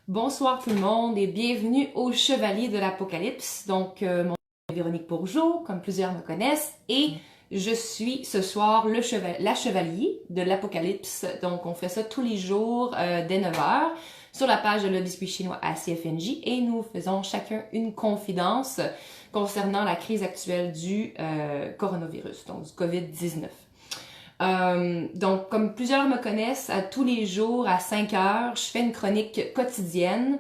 Bonsoir tout le monde et bienvenue au Chevalier de l'Apocalypse. Mon nom est Véronique Bourgeot, comme plusieurs me connaissent, et je suis ce soir la Chevalier de l'Apocalypse. Donc, on fait ça tous les jours dès 9 heures sur la page de Le Biscuit Chinois à CFNJ et nous faisons chacun une confidence concernant la crise actuelle du coronavirus, donc du COVID-19. Donc, comme plusieurs me connaissent, à tous les jours, à 5 heures, je fais une chronique quotidienne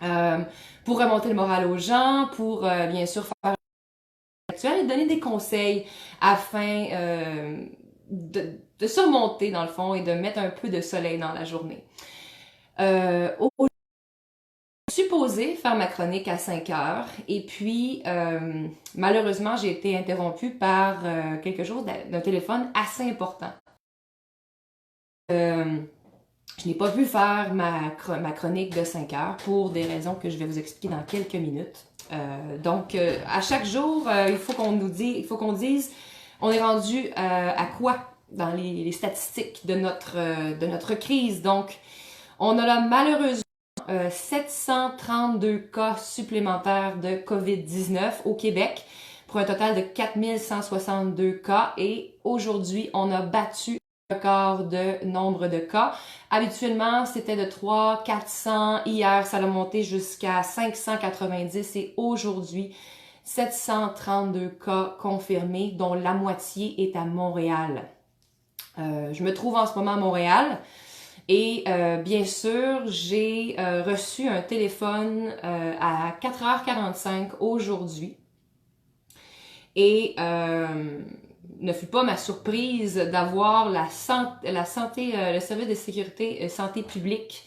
euh, pour remonter le moral aux gens, pour bien sûr faire actuel et donner des conseils afin de surmonter dans le fond et de mettre un peu de soleil dans la journée. Je suis supposée faire ma chronique à 5 heures et puis malheureusement j'ai été interrompue par quelque chose d'un téléphone assez important. Je n'ai pas pu faire ma chronique de 5 heures pour des raisons que je vais vous expliquer dans quelques minutes. À chaque jour, il faut qu'on dise, on est rendu à quoi dans les statistiques de notre crise. Donc, on a là malheureusement 732 cas supplémentaires de COVID-19 au Québec pour un total de 4162 cas et aujourd'hui, on a battu le record de nombre de cas. Habituellement, c'était de 300-400. Hier, ça a monté jusqu'à 590 et aujourd'hui, 732 cas confirmés, dont la moitié est à Montréal. Je me trouve en ce moment à Montréal. Et bien sûr, j'ai reçu un téléphone à 4h45 aujourd'hui. Et ne fut pas ma surprise d'avoir le service de sécurité santé publique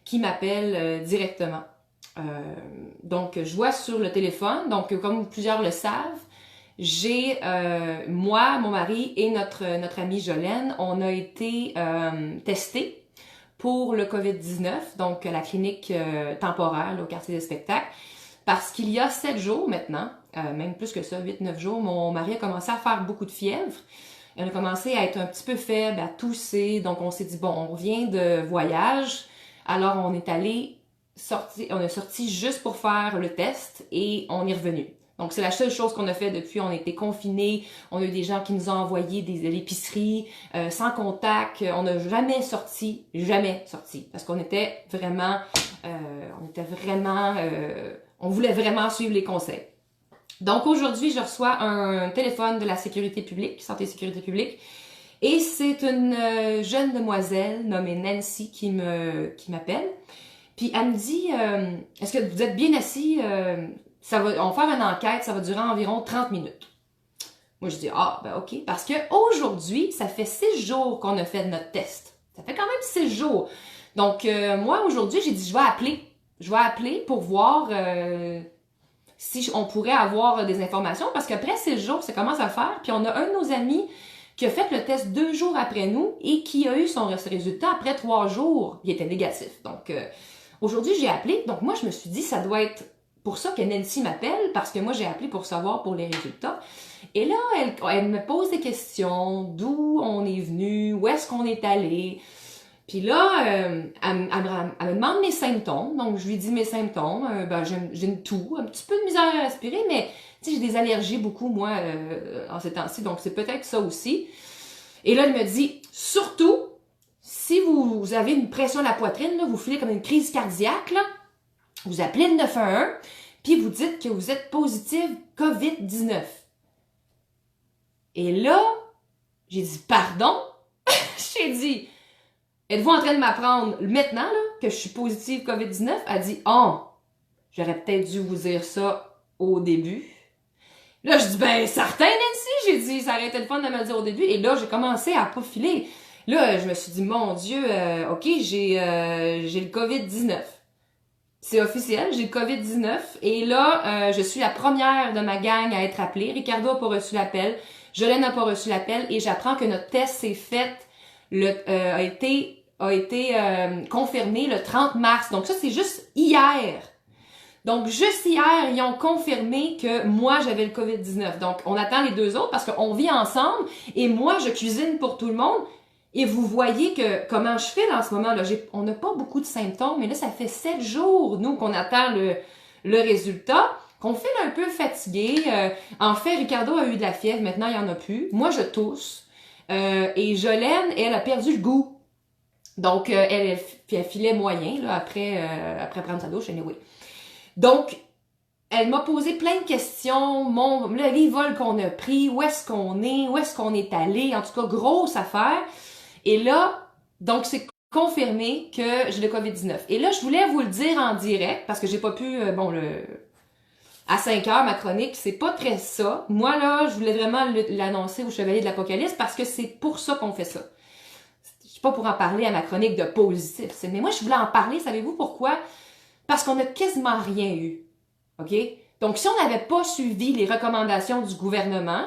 qui m'appelle directement. Donc, je vois sur le téléphone, donc comme plusieurs le savent, j'ai moi, mon mari et notre amie Jolène, on a été testés pour le COVID-19, donc la clinique temporaire là, au quartier des spectacles, parce qu'il y a 7 jours maintenant, même plus que ça, 8-9 jours, mon mari a commencé à faire beaucoup de fièvre. On a commencé à être un petit peu faible, à tousser, donc on s'est dit, bon, on revient de voyage, alors on a sorti juste pour faire le test et on est revenu. Donc, c'est la seule chose qu'on a fait depuis. On était confinés. On a eu des gens qui nous ont envoyé de l'épicerie, sans contact. On n'a jamais sorti. Parce qu'on était vraiment, on voulait vraiment suivre les conseils. Donc, aujourd'hui, je reçois un téléphone de la sécurité publique, santé et sécurité publique. Et c'est une jeune demoiselle nommée Nancy qui m'appelle. Puis, elle me dit, est-ce que vous êtes bien assis? On va faire une enquête, ça va durer environ 30 minutes. Moi, je dis, ben ok, parce que aujourd'hui, ça fait 6 jours qu'on a fait notre test. Ça fait quand même 6 jours. Donc, moi, aujourd'hui, j'ai dit, je vais appeler pour voir si on pourrait avoir des informations, parce qu'après 6 jours, ça commence à faire, puis on a un de nos amis qui a fait le test 2 jours après nous et qui a eu son résultat après 3 jours. Il était négatif. Donc, aujourd'hui, j'ai appelé. Donc, moi, je me suis dit, ça doit être pour ça que Nancy m'appelle, parce que moi, j'ai appelé pour savoir pour les résultats. Et là, elle me pose des questions, d'où on est venu, où est-ce qu'on est allé. Puis là, elle me demande mes symptômes. Donc, je lui dis mes symptômes. J'ai une toux, un petit peu de misère à respirer, mais tu sais, j'ai des allergies beaucoup, moi, en ces temps-ci. Donc, c'est peut-être ça aussi. Et là, elle me dit, surtout, si vous avez une pression à la poitrine, là, vous filez comme une crise cardiaque, là, vous appelez le 911, puis vous dites que vous êtes positive COVID-19. Et là, j'ai dit, pardon? J'ai dit, êtes-vous en train de m'apprendre maintenant là, que je suis positive COVID-19? Elle dit, j'aurais peut-être dû vous dire ça au début. Là, je dis, ben, certain, Nancy, j'ai dit, ça aurait été le fun de me le dire au début. Et là, j'ai commencé à pas filer. Là, je me suis dit, mon Dieu, ok, j'ai le COVID-19. C'est officiel, j'ai le COVID-19 et là, je suis la première de ma gang à être appelée. Ricardo n'a pas reçu l'appel, Jolène n'a pas reçu l'appel et j'apprends que notre test s'est fait, a été confirmé le 30 mars. Donc ça, c'est juste hier. Donc juste hier, ils ont confirmé que moi, j'avais le COVID-19. Donc on attend les 2 autres parce qu'on vit ensemble et moi, je cuisine pour tout le monde. Et vous voyez que comment je file en ce moment, là, on n'a pas beaucoup de symptômes, mais là, ça fait 7 jours, nous, qu'on attend le résultat, qu'on file un peu fatigué. En fait, Ricardo a eu de la fièvre, maintenant, il n'y en a plus. Moi, je tousse. Et Jolène, elle a perdu le goût. Donc, elle filait moyen, là, après prendre sa douche, anyway. Donc, elle m'a posé plein de questions, les vols qu'on a pris, où est-ce qu'on est allé, en tout cas, grosse affaire. Et là, donc c'est confirmé que j'ai le COVID-19. Et là, je voulais vous le dire en direct, parce que j'ai pas pu, à 5 heures, ma chronique, c'est pas très ça. Moi, là, je voulais vraiment l'annoncer au Chevalier de l'Apocalypse, parce que c'est pour ça qu'on fait ça. Je suis pas pour en parler à ma chronique de positif, mais moi, je voulais en parler, savez-vous pourquoi? Parce qu'on a quasiment rien eu. OK? Donc, si on n'avait pas suivi les recommandations du gouvernement,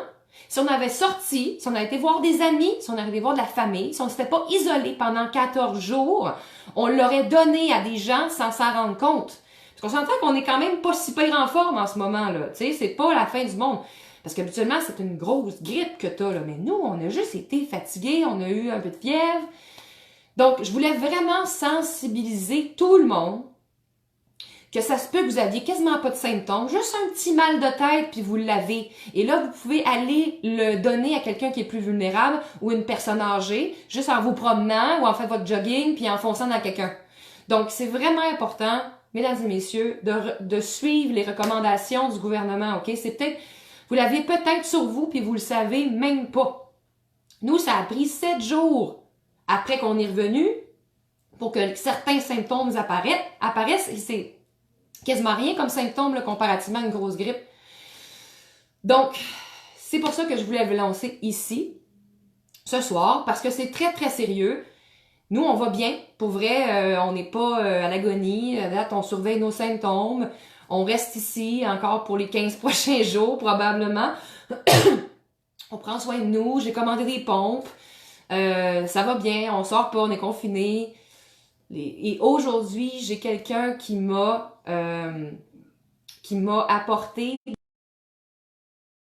si on avait sorti, si on avait été voir des amis, si on avait été voir de la famille, si on ne s'était pas isolé pendant 14 jours, on l'aurait donné à des gens sans s'en rendre compte. Parce qu'on s'entend qu'on est quand même pas si pire en forme en ce moment-là. Tu sais, c'est pas la fin du monde. Parce qu'habituellement, c'est une grosse grippe que t'as, là. Mais nous, on a juste été fatigués, on a eu un peu de fièvre. Donc, je voulais vraiment sensibiliser tout le monde que ça se peut que vous aviez quasiment pas de symptômes, juste un petit mal de tête, puis vous l'avez. Et là, vous pouvez aller le donner à quelqu'un qui est plus vulnérable ou une personne âgée, juste en vous promenant ou en fait votre jogging, puis en fonçant dans quelqu'un. Donc, c'est vraiment important, mesdames et messieurs, de suivre les recommandations du gouvernement, OK? C'est peut-être, vous l'avez peut-être sur vous, puis vous le savez même pas. Nous, ça a pris 7 jours après qu'on est revenu pour que certains symptômes apparaissent, et c'est quasiment rien comme symptôme là, comparativement à une grosse grippe. Donc, c'est pour ça que je voulais le lancer ici, ce soir, parce que c'est très, très sérieux. Nous, on va bien. Pour vrai, on n'est pas à l'agonie. À date, on surveille nos symptômes. On reste ici encore pour les 15 prochains jours, probablement. On prend soin de nous. J'ai commandé des pompes. Ça va bien. On sort pas, on est confiné. Et aujourd'hui, j'ai quelqu'un qui m'a apporté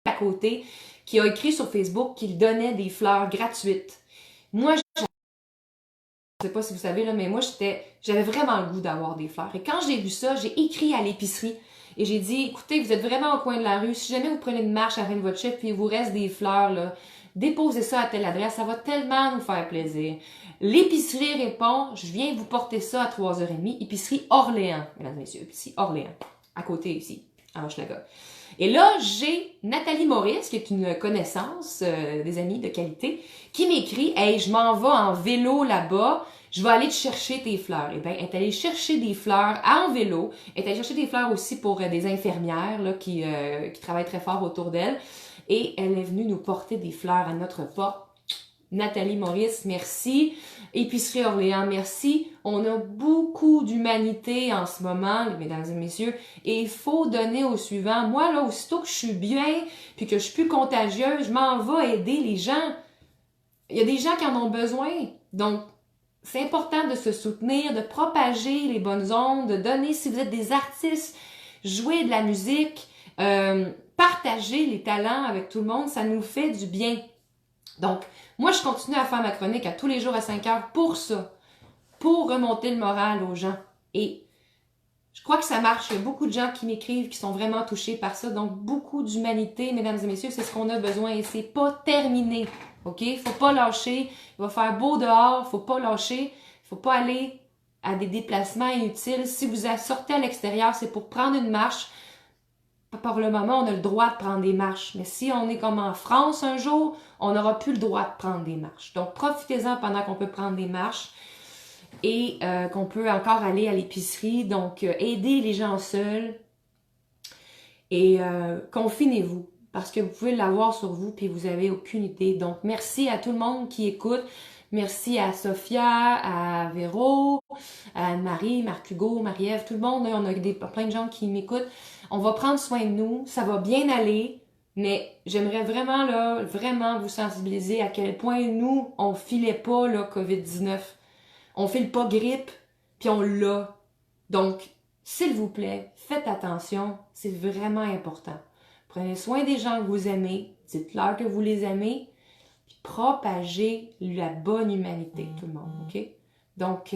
à côté, qui a écrit sur Facebook qu'il donnait des fleurs gratuites. Moi, je sais pas si vous savez, là, mais moi, j'avais vraiment le goût d'avoir des fleurs. Et quand j'ai vu ça, j'ai écrit à l'épicerie et j'ai dit, écoutez, vous êtes vraiment au coin de la rue, si jamais vous prenez une marche à la fin de votre chiffre et il vous reste des fleurs, là, déposez ça à telle adresse, ça va tellement nous faire plaisir. L'épicerie répond, je viens vous porter ça à 3h30, épicerie Orléans, mesdames et messieurs, épicerie Orléans, à côté ici, à Hochelaga. Et là, j'ai Nathalie Maurice, qui est une connaissance des amis de qualité, qui m'écrit « Hey, je m'en vais en vélo là-bas, je vais aller te chercher tes fleurs. » Eh bien, elle est allée chercher des fleurs en vélo. Elle est allée chercher des fleurs aussi pour des infirmières là, qui travaillent très fort autour d'elle. Et elle est venue nous porter des fleurs à notre porte. Nathalie Maurice, merci. Épicerie Orléans, merci. On a beaucoup d'humanité en ce moment, mesdames et messieurs, et il faut donner au suivant. Moi, là, aussitôt que je suis bien, puis que je suis plus contagieuse, je m'en vais aider les gens. Il y a des gens qui en ont besoin. Donc, c'est important de se soutenir, de propager les bonnes ondes, de donner, si vous êtes des artistes, jouer de la musique, partager les talents avec tout le monde, ça nous fait du bien. Donc, moi, je continue à faire ma chronique à tous les jours à 5 heures pour ça, pour remonter le moral aux gens. Et je crois que ça marche. Il y a beaucoup de gens qui m'écrivent, qui sont vraiment touchés par ça. Donc, beaucoup d'humanité, mesdames et messieurs, c'est ce qu'on a besoin et c'est pas terminé. OK? Faut pas lâcher. Il va faire beau dehors. Faut pas lâcher. Faut pas aller à des déplacements inutiles. Si vous sortez à l'extérieur, c'est pour prendre une marche. Par le moment, on a le droit de prendre des marches. Mais si on est comme en France un jour, on n'aura plus le droit de prendre des marches. Donc, profitez-en pendant qu'on peut prendre des marches et qu'on peut encore aller à l'épicerie. Donc, aidez les gens seuls et confinez-vous parce que vous pouvez l'avoir sur vous puis vous avez aucune idée. Donc, merci à tout le monde qui écoute. Merci à Sophia, à Véro, à Anne-Marie, Marc-Hugo, Marie-Ève, tout le monde. On a plein de gens qui m'écoutent. On va prendre soin de nous. Ça va bien aller. Mais j'aimerais vraiment, là, vraiment vous sensibiliser à quel point nous, on filait pas, là, COVID-19. On file pas grippe, puis on l'a. Donc, s'il vous plaît, faites attention. C'est vraiment important. Prenez soin des gens que vous aimez. Dites-leur que vous les aimez. propager la bonne humanité, tout le monde, OK? Donc,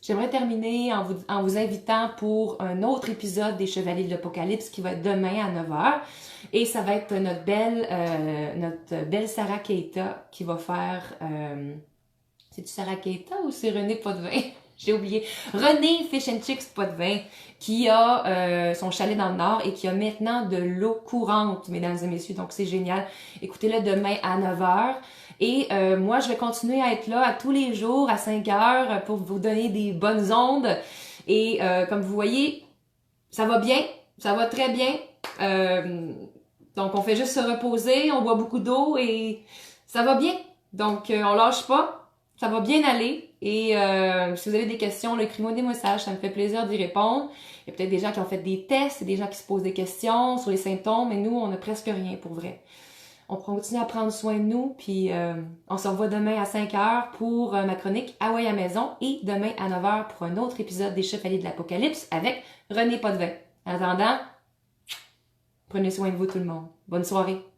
j'aimerais terminer en vous invitant pour un autre épisode des Chevaliers de l'Apocalypse qui va être demain à 9h. Et ça va être notre belle Sarah Keita qui va faire... c'est-tu Sarah Keita ou c'est René Potvin? J'ai oublié. René Fish and Chicks Potvin qui a son chalet dans le Nord et qui a maintenant de l'eau courante, mesdames et messieurs. Donc, c'est génial. Écoutez-le demain à 9h. Et moi, je vais continuer à être là à tous les jours à 5h pour vous donner des bonnes ondes. Et comme vous voyez, ça va bien. Ça va très bien. Donc, on fait juste se reposer. On boit beaucoup d'eau et ça va bien. Donc, on lâche pas. Ça va bien aller et si vous avez des questions, écrivez-moi des messages, ça me fait plaisir d'y répondre. Il y a peut-être des gens qui ont fait des tests, des gens qui se posent des questions sur les symptômes, mais nous, on n'a presque rien pour vrai. On continue à prendre soin de nous, puis on se revoit demain à 5h pour ma chronique Hawaii à maison et demain à 9h pour un autre épisode des Chevaliers de l'Apocalypse avec René Potvin. En attendant, prenez soin de vous tout le monde. Bonne soirée!